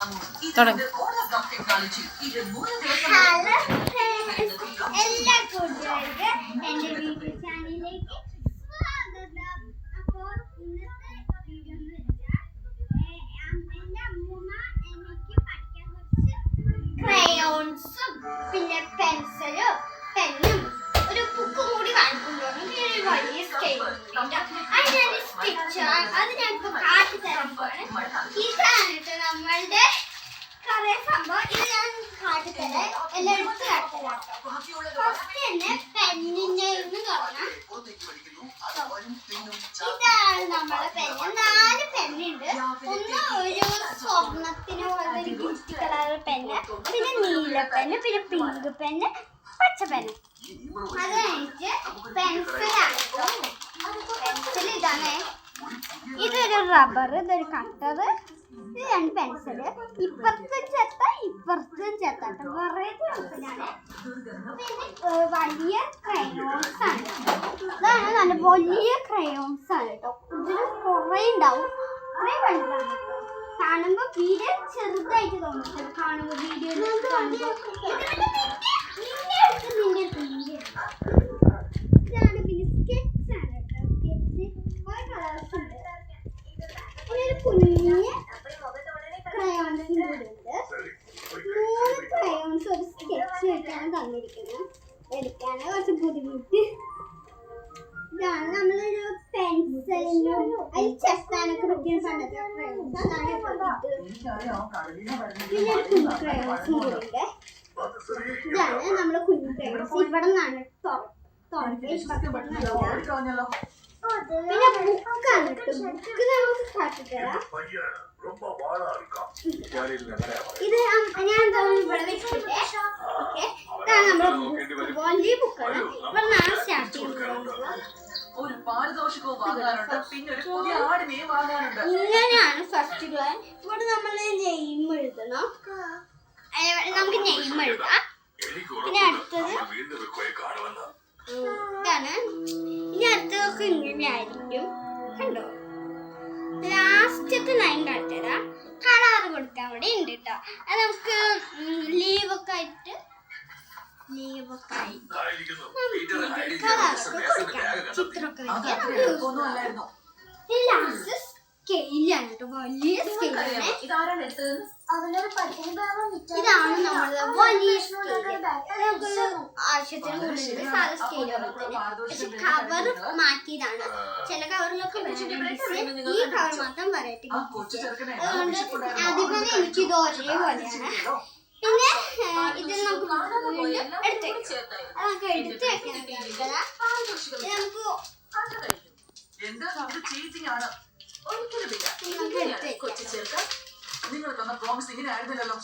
തുടങ്ങി. എല്ലാ കൂട്ടുകാർക്ക് എന്റെ യൂട്യൂബ് ചാനലിലേക്ക് സ്വാഗതം. അപ്പോൾ ഇന്നത്തെ വീഡിയോ എന്ന് വെച്ചാൽ എന്റെ അമ്മൂമ്മ എനിക്ക് പഠിക്കാൻ കുറച്ച് ക്രയോൺസും പിന്നെ പെൻസിലും പെന്നും ഒരു ബുക്കും കൂടി വാങ്ങിക്കൊണ്ടുവന്നു. പിന്നെ ഒരു വലിയ സ്കെയിൽ അതിനാണ് സ്റ്റിച്ച്. അത് ഞങ്ങൾക്ക് കാട്ടി തരാൻ പോവാണ്. ഇതാണ് നമ്മളുടെ കുറേ സംഭവം. ഇത് ഞാൻ കാട്ടിത്തരാം, എല്ലാം എടുത്ത് കാട്ടിത്തരാം. ഫസ്റ്റ് തന്നെ പെന്നിന്റെ തുടങ്ങാം. ഇതാണ് നമ്മളെ പെന്ന്. 4 പെന്നുണ്ട്. ഒന്ന് ഒരു സ്വർണത്തിന് പോലത്തെ ഒരു ഗിഫ്റ്റ് കളർ പെന്ന്, പിന്നെ നീല പെന്ന്, പിന്നെ പിങ്ക് പെന്ന്, പച്ച പെന്ന്. അത് കഴിഞ്ഞിട്ട് പെൻസിലാണ്. പെൻസിൽ ഇതാണ്. ഇതൊരു റബ്ബർ, ഇതൊരു കട്ടർ, ഇത് 2 പെൻസില്. ഇപ്പുറത്തും ചെത്ത ഇപ്പുറത്തും ചെത്താട്ടോ. വെറൈറ്റി പെൻസിലാണ്. പിന്നെ വലിയ ക്രയോൺസ് ആണ്. ഇതാണ് നല്ല വലിയ ക്രയോൺസ് ആണ് കേട്ടോ. ഇതിന് കുറേ ഉണ്ടാവും. കുറേ വലുതാണ് കേട്ടോ. കാണുമ്പോ വീഡിയോ ചെറുതായിട്ട് തോന്നും. കാണുമ്പോ വീഡിയോ ഇതാണ്. പിന്നെ സ്കെച്ച് ആണ് കേട്ടോ. സ്കെച്ച് കുറെ കളേഴ്സ് ഉണ്ട്. പിന്നെ ഒരു കുഞ്ഞ് ക്രയോൺസും കൂടി ഉണ്ട്. 3 ക്രയോൺസ് ഒരു സ്കെച്ച് വെച്ചാണ് തന്നിരിക്കുന്നത്. എടുക്കാന് കുറച്ച് ബുദ്ധിമുട്ട്. ഇതാണ് നമ്മളൊരു പെൻസിലിനും അതിൽ ചെത്താനൊക്കെ പറ്റിയ പണ്ടത്തെ ക്രയോൺസ്. അതാണ് പിന്നെ ഒരു കുഞ്ഞു ക്രയോൺസും കൂടി ഉണ്ട്. ഇതാണ് നമ്മളെ കുഞ്ഞു ക്രയോൺസ്. ഇവിടെ നിന്നാണ് പിന്നെ ബുക്കാണ് കേട്ടോ. ബുക്ക് നമുക്ക് കാട്ടിത്തരാം. ഇത് ഞാൻ ഇവിടെ വെച്ചിട്ട് ഓക്കെ. ഇതാണ് നമ്മുടെ വലിയ ബുക്കാണ്. ഇവിടെ നിന്നാണ് സ്റ്റാർട്ട് ചെയ്യുന്നത്. ഇങ്ങനെയാണ് ഫസ്റ്റ് ക്ലാസ്. ഇവിടെ നമ്മൾ നെയിം എഴുതണം. നമുക്ക് നെയിം എഴുതാം. പിന്നെ അടുത്തത് ഇതാണ്. ഇനി അടുത്തതൊക്കെ ഇങ്ങനെയായിരിക്കും. കണ്ടോ, ലാസ്റ്റത്തെ ലൈൻ കാട്ടിത്തരാം. കളർ കൊടുക്കാൻ വേണ്ടി ഉണ്ട് കേട്ടോ. അത് നമുക്ക് ലീവൊക്കെ ആയിട്ട് ചിത്രമൊക്കെ വയ്ക്കാം. ലാസ്റ്റ് സ്കെയിലാണ് കേട്ടോ. വലിയ സ്കെയിലാണ്. ഇതാണ് നമ്മളെ വലിയ സ്കെയിൽ. ആവശ്യത്തിന് കൂടുതൽ സാധാ സ്കെയിൽ പക്ഷെ കവർ മാറ്റിയതാണ്. ചില കവറിലൊക്കെ ഈ കവർ മാത്രം വെറൈറ്റി. അതുകൊണ്ട് ആദ്യമേ എനിക്കിത് ഒരേപോലെയാണ്. പിന്നെ ഇത് നമുക്ക് വീണ്ടും എടുത്ത് വെക്കാം. അതൊക്കെ എടുത്ത് വെക്കാൻ നമുക്ക് നിങ്ങൾ തന്ന പ്രോമിസ് ഇങ്ങനെ ആയിരുന്നില്ലല്ലോ.